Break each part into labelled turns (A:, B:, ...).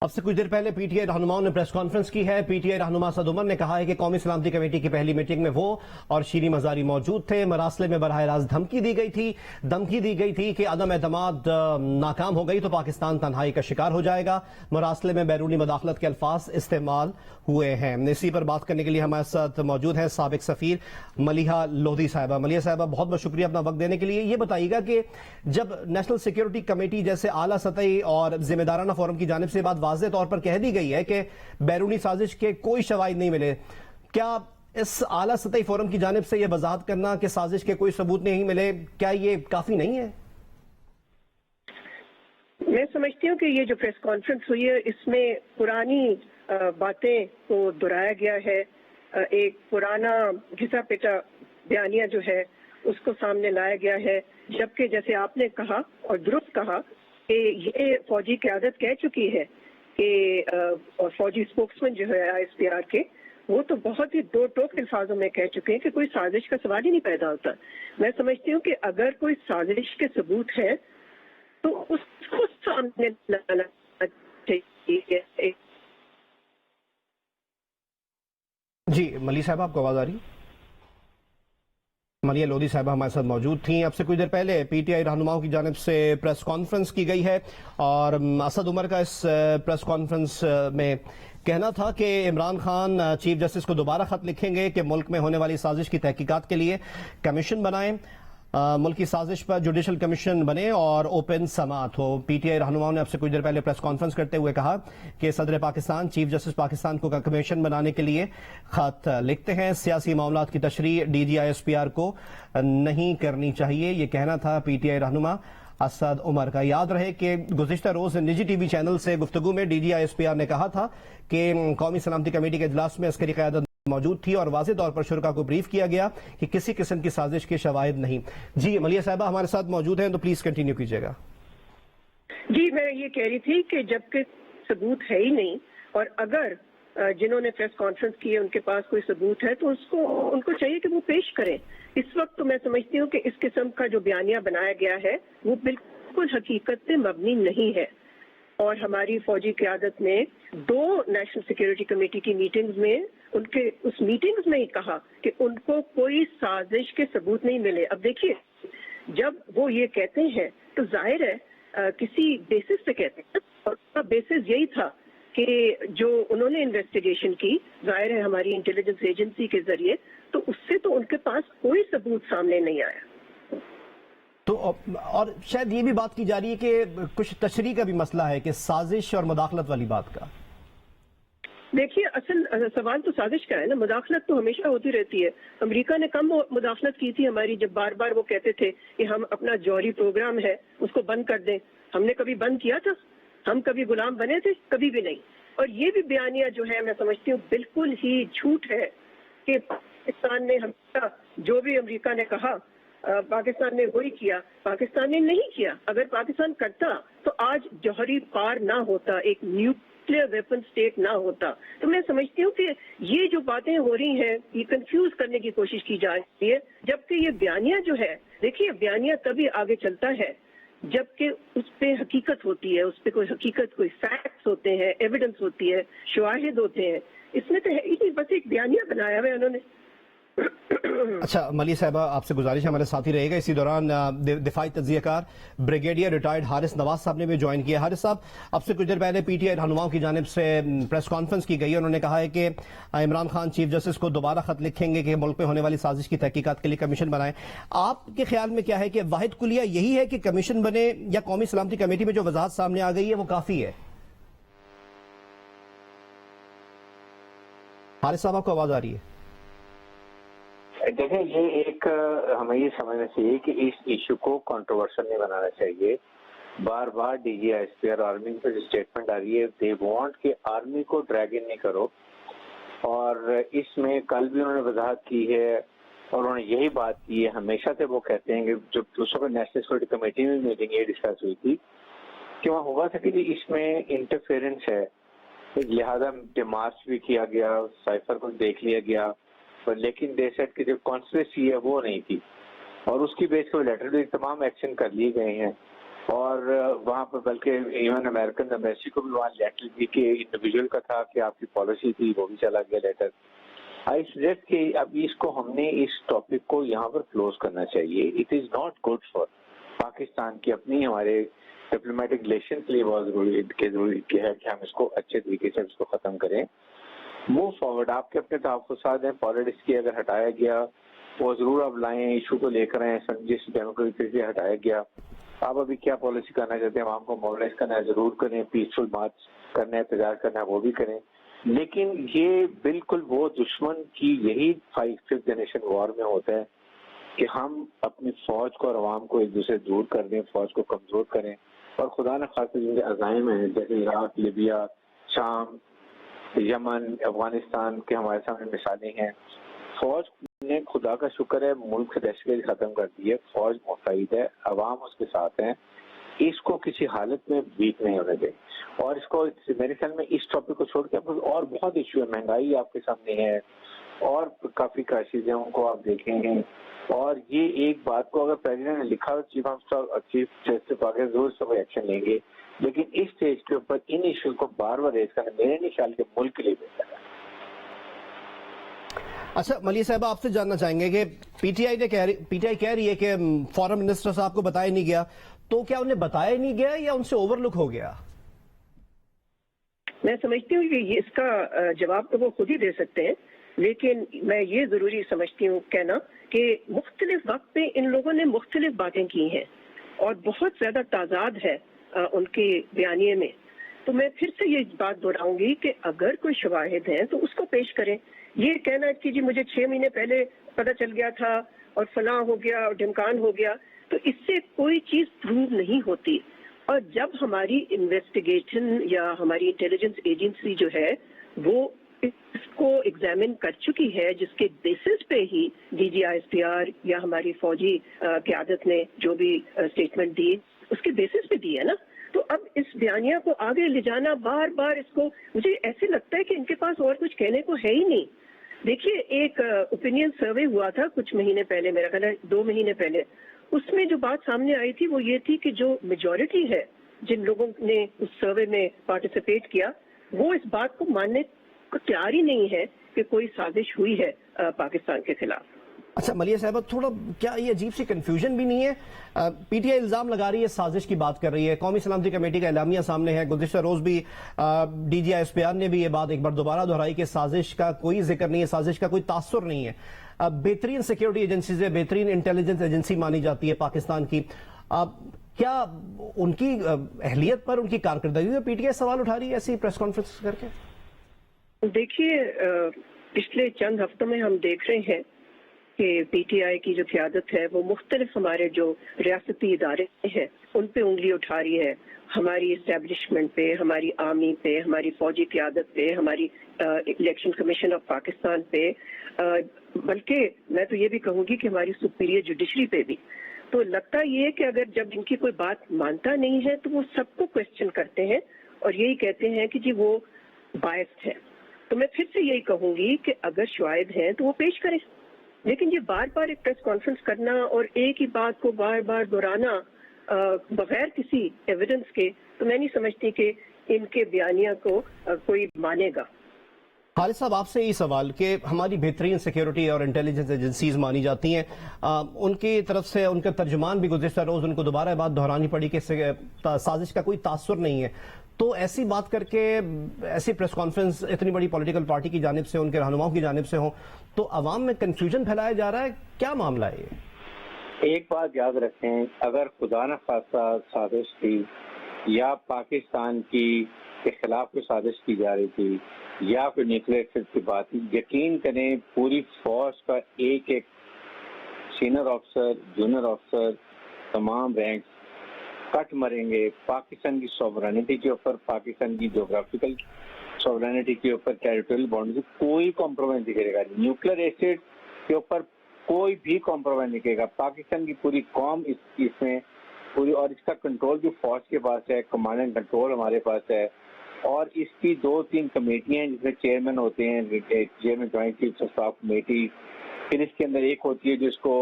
A: اب سے کچھ دیر پہلے پی ٹی آئی رہنماؤں نے پریس کانفرنس کی ہے۔ پی ٹی آئی رہنما اسد عمر نے کہا ہے کہ قومی سلامتی کمیٹی کی پہلی میٹنگ میں وہ اور شیریں مزاری موجود تھے۔ مراسلے میں براہ راست دھمکی دی گئی تھی کہ عدم اعتماد ناکام ہو گئی تو پاکستان تنہائی کا شکار ہو جائے گا۔ مراسلے میں بیرونی مداخلت کے الفاظ استعمال ہوئے ہیں۔ اسی پر بات کرنے کے لیے ہمارے ساتھ موجود ہیں سابق سفیر ملیحہ لودھی صاحبہ۔ ملیحہ صاحبہ، بہت بہت شکریہ اپنا وقت دینے کے لیے۔ یہ بتائیے گا کہ جب نیشنل سیکیورٹی کمیٹی جیسے اعلیٰ سطحی اور ذمہ دارانہ فورم کی جانب سے بات واضح طور پر کہہ دی گئی ہے کہ بیرونی سازش کے کوئی شواہد نہیں ملے، کیا اس اعلیٰ سطحی فورم کی جانب سے یہ وضاحت کرنا کہ سازش کے کوئی ثبوت نہیں ملے، کیا یہ کافی نہیں ہے؟
B: میں سمجھتی ہوں کہ یہ جو پریس کانفرنس ہوئی ہے اس میں پرانی باتیں کو دہرایا گیا ہے، ایک پرانا گھسا پٹا بیانیہ جو ہے اس کو سامنے لایا گیا ہے، جبکہ جیسے آپ نے کہا اور درست کہا کہ یہ فوجی قیادت کہہ چکی ہے کہ اور فوجی اسپوکسمین جو ہے آئی ایس پی آر کے، وہ تو بہت ہی دو ٹوک الفاظوں میں کہہ چکے ہیں کہ کوئی سازش کا سوال ہی نہیں پیدا ہوتا۔ میں سمجھتی ہوں کہ اگر کوئی سازش کے ثبوت ہے تو اس کو سامنے لانا چاہیے۔
A: جی ملیحہ صاحبہ، آپ کو آواز آ رہی ہے؟ ملیحہ لودھی صاحبہ ہمارے ساتھ موجود تھیں۔ اب سے کچھ دیر پہلے پی ٹی آئی رہنماؤں کی جانب سے پریس کانفرنس کی گئی ہے اور اسد عمر کا اس پریس کانفرنس میں کہنا تھا کہ عمران خان چیف جسٹس کو دوبارہ خط لکھیں گے کہ ملک میں ہونے والی سازش کی تحقیقات کے لیے کمیشن بنائیں، ملک کی سازش پر جوڈیشل کمیشن بنے اور اوپن سماعت ہو۔ پی ٹی آئی رہنماؤں نے اب سے کچھ دیر پہلے پریس کانفرنس کرتے ہوئے کہا کہ صدر پاکستان چیف جسٹس پاکستان کو کمیشن بنانے کے لیے خط لکھتے ہیں، سیاسی معاملات کی تشریح D G I S P R کو نہیں کرنی چاہیے، یہ کہنا تھا پی ٹی آئی رہنما اسد عمر کا۔ یاد رہے کہ گزشتہ روز نجی ٹی وی چینل سے گفتگو میں D G I S P R نے کہا تھا کہ قومی سلامتی کمیٹی کے اجلاس میں عسکری قیادت موجود تھی اور واضح طور پر شرکاء کو بریف کیا گیا کہ کسی قسم کی سازش کے شواہد نہیں۔ جی ملیحہ صاحبہ ہمارے ساتھ موجود ہیں تو پلیز کنٹینیو کیجیے گا۔
B: جی میں یہ کہہ رہی تھی کہ جب کہ ثبوت ہے ہی نہیں اور اگر جنہوں نے پریس کانفرنس کی ہے ان کے پاس کوئی ثبوت ہے تو ان کو چاہیے کہ وہ پیش کریں۔ اس وقت تو میں سمجھتی ہوں کہ اس قسم کا جو بیانیہ بنایا گیا ہے وہ بالکل حقیقت پہ مبنی نہیں ہے، اور ہماری فوجی قیادت نے دو نیشنل سیکیورٹی کمیٹی کی میٹنگز میں اس میٹنگز میں ہی کہا کہ ان کو کوئی سازش کے ثبوت نہیں ملے۔ اب دیکھیے جب وہ یہ کہتے ہیں تو ظاہر ہے کسی بیسس پہ کہتے ہیں، اور اس کا بیسس یہی تھا کہ جو انہوں نے انویسٹیگیشن کی ظاہر ہے ہماری انٹیلیجنس ایجنسی کے ذریعے، تو اس سے تو ان کے پاس کوئی ثبوت سامنے نہیں آیا۔
A: تو اور شاید یہ بھی بات کی جا رہی ہے کہ کچھ تشریح کا بھی مسئلہ ہے کہ سازش اور مداخلت والی بات کا۔
B: دیکھیے اصل سوال تو سازش کا ہے نا، مداخلت تو ہمیشہ ہوتی رہتی ہے۔ امریکہ نے کم مداخلت کی تھی ہماری، جب بار بار وہ کہتے تھے کہ ہم اپنا جوہری پروگرام ہے اس کو بند کر دیں۔ ہم نے کبھی بند کیا تھا؟ ہم کبھی غلام بنے تھے؟ کبھی بھی نہیں۔ اور یہ بھی بیانیہ جو ہے میں سمجھتی ہوں بالکل ہی جھوٹ ہے کہ پاکستان نے ہمیشہ جو بھی امریکہ نے کہا پاکستان نے وہی کیا۔ پاکستان نے نہیں کیا۔ اگر پاکستان کرتا تو آج جوہری پار نہ ہوتا، ایک نیوکلیئر ویپن سٹیٹ نہ ہوتا۔ تو میں سمجھتی ہوں کہ یہ جو باتیں ہو رہی ہیں یہ کنفیوز کرنے کی کوشش کی جا رہی ہے، جبکہ یہ بیانیہ جو ہے، دیکھیے بیانیہ تبھی آگے چلتا ہے جبکہ اس پہ حقیقت ہوتی ہے، اس پہ کوئی حقیقت، کوئی فیکٹس ہوتے ہیں، ایویڈنس ہوتی ہے، شواہد ہوتے ہیں۔ اس میں تو ہے ہی نہیں، بس ایک بیانیہ بنایا ہوا ہے انہوں نے۔
A: اچھا ملیحہ صاحبہ، آپ سے گزارش ہے ہمارے ساتھی رہے گا۔ اسی دوران دفاعی تجزیہ کار بریگیڈیئر ریٹائرڈ حارث نواز صاحب نے بھی جوائن کیا۔ حارث صاحب، اب سے کچھ دیر پہلے پی ٹی آئی رہنماؤں کی جانب سے پریس کانفرنس کی گئی، انہوں نے کہا ہے کہ عمران خان چیف جسٹس کو دوبارہ خط لکھیں گے کہ ملک میں ہونے والی سازش کی تحقیقات کے لیے کمیشن بنائیں۔ آپ کے خیال میں کیا ہے کہ واحد کلیہ یہی ہے کہ کمیشن بنے، یا قومی سلامتی کمیٹی میں جو وضاحت سامنے آ گئی ہے وہ کافی ہے؟ حارث صاحب آپ کو آواز آ رہی ہے؟
C: دیکھیں یہ ایک ہمیں یہ سمجھنا چاہیے کہ اس ایشو کو کنٹروورشل نہیں بنانا چاہیے۔ بار bar D G S P اور آرمی پر جو اسٹیٹمنٹ آ رہی ہے، دے وانٹ کہ آرمی کو ڈریگ ان نہیں کرو، اور اس میں کل بھی انہوں نے وضاحت کی ہے اور انہوں نے یہی بات کی ہے ہمیشہ سے۔ وہ کہتے ہیں کہ جب دوسروں کو نیشنل سیکورٹی کمیٹی میں میٹنگ یہ ڈسکس ہوئی تھی کہ وہاں ہوا تھا کہ اس میں انٹرفیئرنس ہے، لہذا ڈیمارچ بھی کیا گیا، سائفر کو دیکھ لیا گیا، لیکن دے سیٹ کی جو کانسپریسی ہے وہ نہیں تھی، اور اس کی بیس پر لیٹر بھی تمام ایکشن کر لیے گئے ہیں۔ اور وہاں پر بلکہ ایون امریکن ایمبیسی کو بھی وہاں لیٹر دی کہ انڈیویجول کا تھا کہ آپ کی پالیسی تھی، وہ بھی چلا گیا لیٹر. آئی سجیسٹ کہ اب اس کو ہم نے اس ٹاپک کو یہاں پر کلوز کرنا چاہیے. It is not good for Pakistan کی اپنی ہمارے ڈپلومیٹک ریلیشن کے لیے بہت ضروری ہے کہ ہم اس کو اچھے طریقے سے اس کو ختم کریں. موو فارورڈ، آپ کے اپنے تحفظات ہیں پالیٹکس کی، اگر ہٹایا گیا وہ ضرور آپ لائیں، ایشو کو لے کر آئیں. جس ڈیموکریسی سے ہٹایا گیا، آپ ابھی کیا پالیسی کرنا چاہتے ہیں؟ عوام کو موبلائز کرنا ہے ضرور کریں، پیسفل مارچ کرنا ہے، احتجاج کرنا ہے وہ بھی کریں. لیکن یہ بالکل وہ دشمن کی یہی 5th جنریشن وار میں ہوتا ہے کہ ہم اپنی فوج کو اور عوام کو ایک دوسرے دور کر دیں، فوج کو کمزور کریں. اور خدا نہ خاصے جن کے عزائم ہیں جیسے عراق، لیبیا، شام، یمن، افغانستان کے ہمارے سامنے مثالیں ہیں. فوج نے خدا کا شکر ہے ملک سے دہشت گردی ختم کر دی ہے، فوج مستعد ہے، عوام اس کے ساتھ ہیں. اس کو کسی حالت میں ویک نہیں ہونے دیں. اور اس کو میرے خیال میں اس ٹاپک کو چھوڑ کے اور بہت ایشو ہے. مہنگائی آپ کے سامنے ہے اور کافی کرائسز ہیں، ان کو آپ دیکھیں گے. اور یہ ایک بات کو اگر پریزیڈنٹ نے لکھا چیف جسٹس پاکستان ضرور اس پر ایکشن لیں گے، لیکن اس سٹیج کے اوپر ان ایشوز کو بار بار ریز کرنا میرے نہیں خیال کے ملک کے لیے بہتر ہے.
A: اچھا ملیح صاحب، آپ سے جاننا چاہیں گے کہ پی ٹی آئی کہہ رہی ہے کہ فارن منسٹر صاحب کو بتایا نہیں گیا، تو کیا انہیں بتایا نہیں گیا یا ان سے اوور لک ہو گیا؟
B: میں سمجھتی ہوں کہ اس کا جواب تو وہ خود ہی دے سکتے ہیں، لیکن میں یہ ضروری سمجھتی ہوں کہنا کہ مختلف وقت پہ ان لوگوں نے مختلف باتیں کی ہیں اور بہت زیادہ تضاد ہے ان کے بیانیے میں. تو میں پھر سے یہ بات دہراؤں گی کہ اگر کوئی شواہد ہیں تو اس کو پیش کریں. یہ کہنا کہ جی مجھے 6 مہینے پہلے پتہ چل گیا تھا اور فلاں ہو گیا اور ڈھمکان ہو گیا، تو اس سے کوئی چیز پروو نہیں ہوتی. اور جب ہماری انویسٹیگیشن یا ہماری انٹیلیجنس ایجنسی جو ہے وہ اس کو ایگزامن کر چکی ہے، جس کے بیسس پہ ہی D G I S P R یا ہماری فوجی قیادت نے جو بھی اسٹیٹمنٹ دی اس کے بیسس پہ دی ہے نا، تو اب اس بیانیہ کو آگے لے جانا بار بار، اس کو مجھے ایسے لگتا ہے کہ ان کے پاس اور کچھ کہنے کو ہے ہی نہیں. دیکھیے ایک اوپینین سروے ہوا تھا کچھ مہینے پہلے، میرا خیال ہے 2 مہینے پہلے، اس میں جو بات سامنے آئی تھی وہ یہ تھی کہ جو میجورٹی ہے جن لوگوں نے اس سروے میں پارٹیسپیٹ کیا وہ اس بات کو ماننے کو تیار ہی نہیں ہے کہ کوئی سازش ہوئی ہے پاکستان کے خلاف.
A: اچھا ملیح صاحبہ، تھوڑا کیا یہ عجیب سی کنفیوژن بھی نہیں ہے؟ پی ٹی آئی الزام لگا رہی ہے، سازش کی بات کر رہی ہے، قومی سلامتی کمیٹی کا اعلامیہ سامنے ہے، گزشتہ روز بھی D G I S P R نے بھی یہ بات ایک بار دوبارہ دہرائی کہ سازش کا کوئی ذکر نہیں ہے، سازش کا کوئی تاثر نہیں ہے. بہترین سیکیورٹی ایجنسیز ہے، بہترین انٹیلیجنس ایجنسی مانی جاتی ہے پاکستان کی. کیا ان کی اہلیت پر، ان کی کارکردگی پر پی ٹی آئی سوال اٹھا رہی ہے ایسی پریس کانفرنس کر کے؟
B: دیکھیے پچھلے چند ہفتوں میں ہم دیکھ رہے ہیں کہ پی ٹی آئی کی جو قیادت ہے وہ مختلف ہمارے جو ریاستی ادارے ہیں ان پہ انگلی اٹھا رہی ہے، ہماری اسٹیبلشمنٹ پہ، ہماری آرمی پہ، ہماری فوجی قیادت پہ، ہماری الیکشن کمیشن آف پاکستان پہ، بلکہ میں تو یہ بھی کہوں گی کہ ہماری سپیریئر جوڈیشری پہ بھی. تو لگتا یہ ہے کہ اگر جب ان کی کوئی بات مانتا نہیں ہے تو وہ سب کو کویسچن کرتے ہیں اور یہی کہتے ہیں کہ جی وہ بائسڈ ہے. تو میں پھر سے یہی کہوں گی کہ اگر شواہد ہیں تو وہ پیش کریں، لیکن یہ بار بار ایک پریس کانفرنس کرنا اور ایک ہی بات کو بار بار دہرانا بغیر کسی ایویڈنس کے، تو میں نہیں سمجھتی کہ ان کے بیانیہ کو کوئی مانے گا.
A: خالد صاحب، آپ سے یہ سوال کہ ہماری بہترین سیکیورٹی اور انٹیلیجنس ایجنسیز مانی جاتی ہیں، ان کی طرف سے ان کا ترجمان بھی گزشتہ روز ان کو دوبارہ بات دہرانی پڑی کہ سازش کا کوئی تاثر نہیں ہے. تو ایسی بات کر کے ایسی پریس کانفرنس اتنی بڑی پولیٹیکل پارٹی کی جانب سے، ان کے رہنماؤں کی جانب سے ہوں تو عوام میں کنفیوژن پھیلایا جا رہا ہے. کیا معاملہ ہے یہ؟
C: ایک بات یاد رکھیں، اگر خدا نہ خواستہ سازش تھی یا پاکستان کے خلاف کوئی سازش کی جا رہی تھی یا کوئی نیوکلیر ایکسٹ کی بات تھی، یقین کریں پوری فوج کا ایک ایک سینئر آفیسر، جونیئر آفیسر، تمام رینکس کٹ مریں گے پاکستان کی سوورنٹی کے اوپر، پاکستان کی جغرافیکل سوورنٹی کے اوپر، ٹیریٹوریل باؤنڈری سے کوئی کمپرومائز نہیں کرے گا. نیوکلیر ایسڈ کے اوپر کوئی بھی کمپرومائز نہیں کرے گا. پاکستان کی پوری قوم اس میں پوری، اور اس کا کنٹرول بھی فوج کے پاس ہے، کمانڈ اینڈ کنٹرول ہمارے پاس ہے. اور اس کی 2-3 کمیٹیاں ہیں جس میں چیئرمین ہوتے ہیں، chairman joint chief of staff committee, پھر اس کے اندر ایک ہوتی ہے جس کو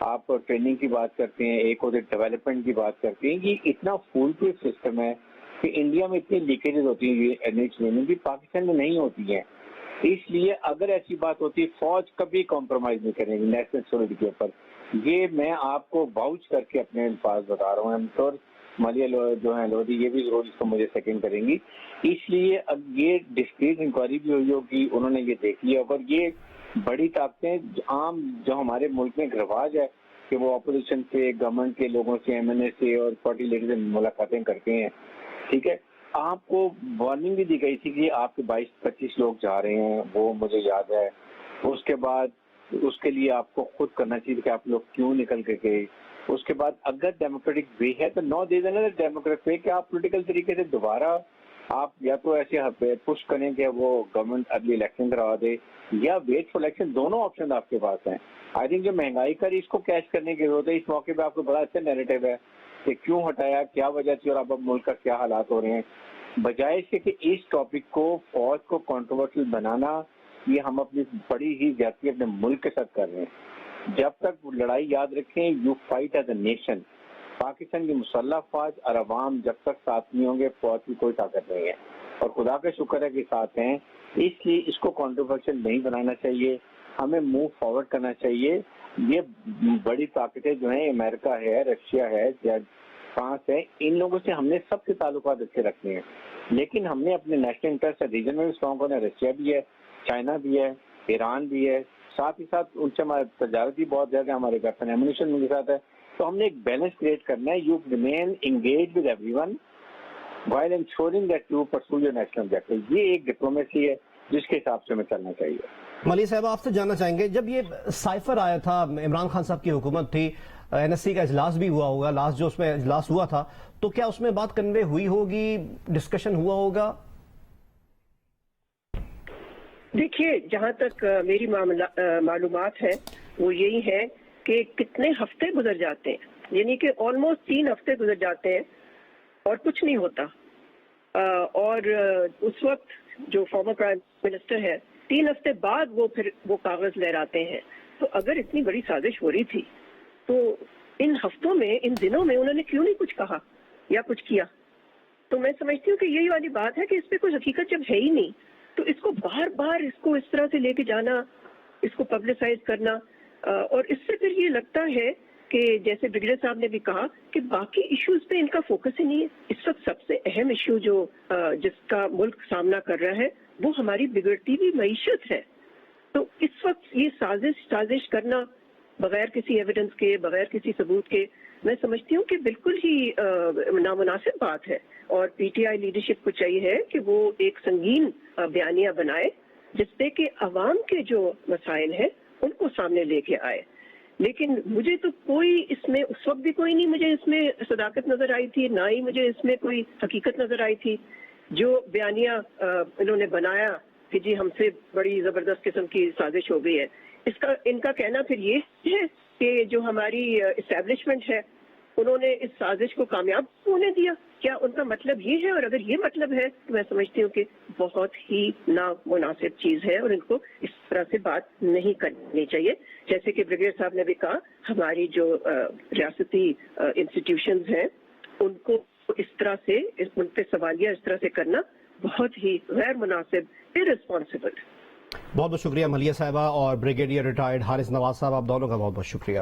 C: آپ ٹریننگ کی بات کرتے ہیں، ایک ہوتے ڈیولپمنٹ کی بات کرتے ہیں. یہ اتنا فول پروف سسٹم ہے کہ انڈیا میں اتنی لیکیجز ہوتی ہیں کی پاکستان میں نہیں ہوتی ہیں. اس لیے اگر ایسی بات ہوتی ہے فوج کبھی کمپرومائز نہیں کرے گی نیشنل سیکورٹی کے اوپر. یہ میں آپ کو واؤچ کر کے اپنے الفاظ بتا رہا ہوں. ہم تو مالیہ جو ہیں لودھی یہ بھی ضرور اس کو مجھے سیکنڈ کریں گی. اس لیے اب یہ ڈسکریٹ انکوائری بھی ہوئی ہوگی، انہوں نے یہ دیکھ لیا. اور یہ بڑی طاقتیں عام جو ہمارے ملک میں ایک رواج ہے کہ وہ اپوزیشن سے، گورنمنٹ کے لوگوں سے، ایم این اے سے اور پارٹی لیڈر سے ملاقاتیں کرتے ہیں. ٹھیک ہے، آپ کو وارننگ بھی دی گئی تھی کہ آپ کے 22-25 لوگ جا رہے ہیں، وہ مجھے یاد ہے. اس کے بعد اس کے لیے آپ کو خود کرنا چاہیے کہ آپ لوگ کیوں نکل کے گئے. اس کے بعد اگر ڈیموکریٹک وے ہے تو نو دے دینا ڈیموکریٹ وے کہ آپ پولیٹیکل طریقے سے دوبارہ آپ یا تو ایسے پش کریں کہ وہ گورنمنٹ اگلی الیکشن کروا دے یا ویٹ فار الیکشن. دونوں آپشن آپ کے پاس ہیں. آئی تھنک جو مہنگائی کا اس کو کیچ کرنے کی ضرورت ہے. اس موقع پہ آپ کو بڑا اچھا نیریٹو ہے کہ کیوں ہٹایا، کیا وجہ تھی اور اب ملک کا کیا حالات ہو رہے ہیں. بجائے اس کے کہ اس ٹاپک کو فوج کو کنٹروورشل بنانا، یہ ہم اپنی بڑی ہی زیادتی اپنے ملک کے ساتھ کر رہے ہیں. جب تک لڑائی یاد رکھیں، you fight as a nation. Pakistan کی مسلح فوج اور عوام جب تک ساتھ نہیں ہوں گے فوج کی کوئی طاقت نہیں ہے. اور خدا کا شکر ہے کہ ساتھ ہیں. اس لیے اس کو کنٹروورشل نہیں بنانا چاہیے، ہمیں موو فارورڈ کرنا چاہیے. یہ بڑی طاقتیں جو ہیں امریکہ ہے، رشیا ہے، فرانس ہے، ان لوگوں سے ہم نے سب کے تعلقات اچھے رکھنے ہیں. لیکن ہم نے اپنے نیشنل انٹرسٹ ریجن میں بھی اسٹرانگ ہونا. رشیا بھی ہے، چائنا بھی ہے، ایران بھی ہے، ساتھ ہی ساتھ ان سے ہمارا تجارت بھی بہت زیادہ، ہمارے ویپن ایمونیشن ان کے ساتھ ہے. تو ہم نے ایک بیلنس کریٹ کرنا ہے. You remain engage with every one while ensuring that you pursue your national objectives. یہ ایک ڈپلومیسی ہے جس کے حساب سے ہمیں چلنا چاہیے.
A: ملی صاحب آپ سے جاننا چاہیں گے، جب یہ سائفر آیا تھا، عمران خان صاحب کی حکومت تھی، این ایس سی کا اجلاس بھی ہوا ہوگا، لاسٹ جو اس میں اجلاس ہوا تھا، تو کیا اس میں بات کنوے ہوئی ہوگی، ڈسکشن ہوا ہوگا؟
B: دیکھیے، جہاں تک میری معلومات ہے وہ یہی ہے کہ کتنے ہفتے گزر جاتے ہیں، یعنی کہ آلموسٹ 3 ہفتے گزر جاتے ہیں اور کچھ نہیں ہوتا. اور اس وقت جو فارمر پرائم منسٹر ہے 3 ہفتے بعد وہ کاغذ لہراتے ہیں. تو اگر اتنی بڑی سازش ہو رہی تھی تو ان ہفتوں میں، ان دنوں میں انہوں نے کیوں نہیں کچھ کہا یا کچھ کیا؟ تو میں سمجھتی ہوں کہ یہی والی بات ہے کہ اس پہ کوئی حقیقت جب ہے ہی نہیں تو اس کو بار بار اس کو اس طرح سے لے کے جانا، اس کو پبلسائز کرنا، اور اس سے پھر یہ لگتا ہے کہ جیسے بریگیڈیئر صاحب نے بھی کہا کہ باقی ایشوز پہ ان کا فوکس ہی نہیں ہے. اس وقت سب سے اہم ایشو جو جس کا ملک سامنا کر رہا ہے وہ ہماری بگڑتی ہوئی معیشت ہے. تو اس وقت یہ سازش کرنا بغیر کسی ایویڈنس کے، بغیر کسی ثبوت کے، میں سمجھتی ہوں کہ بالکل ہی نامناسب بات ہے. اور پی ٹی آئی لیڈرشپ کو چاہیے ہے کہ وہ ایک سنگین بیانیہ بنائے جس پہ کہ عوام کے جو مسائل ہیں ان کو سامنے لے کے آئے. لیکن مجھے تو کوئی اس میں اس وقت بھی کوئی نہیں مجھے اس میں صداقت نظر آئی تھی، نہ ہی مجھے اس میں کوئی حقیقت نظر آئی تھی. جو بیانیہ انہوں نے بنایا کہ جی ہم سے بڑی زبردست قسم کی سازش ہو گئی ہے، ان کا کہنا پھر یہ ہے کہ جو ہماری اسٹیبلشمنٹ ہے انہوں نے اس سازش کو کامیاب ہونے دیا. کیا ان کا مطلب یہ ہے؟ اور اگر یہ مطلب ہے تو میں سمجھتی ہوں کہ بہت ہی نامناسب چیز ہے اور ان کو اس طرح سے بات نہیں کرنی چاہیے. جیسے کہ بریگیڈیئر صاحب نے بھی کہا، ہماری جو ریاستی انسٹیٹیوشنز ہیں ان کو اس طرح سے ان پہ سوالیہ اس طرح سے کرنا بہت ہی غیر مناسب، irresponsible.
A: بہت بہت شکریہ ملیہ صاحبہ اور بریگیڈیئر ریٹائرڈ حارث نواز صاحب، آپ دونوں کا بہت بہت شکریہ.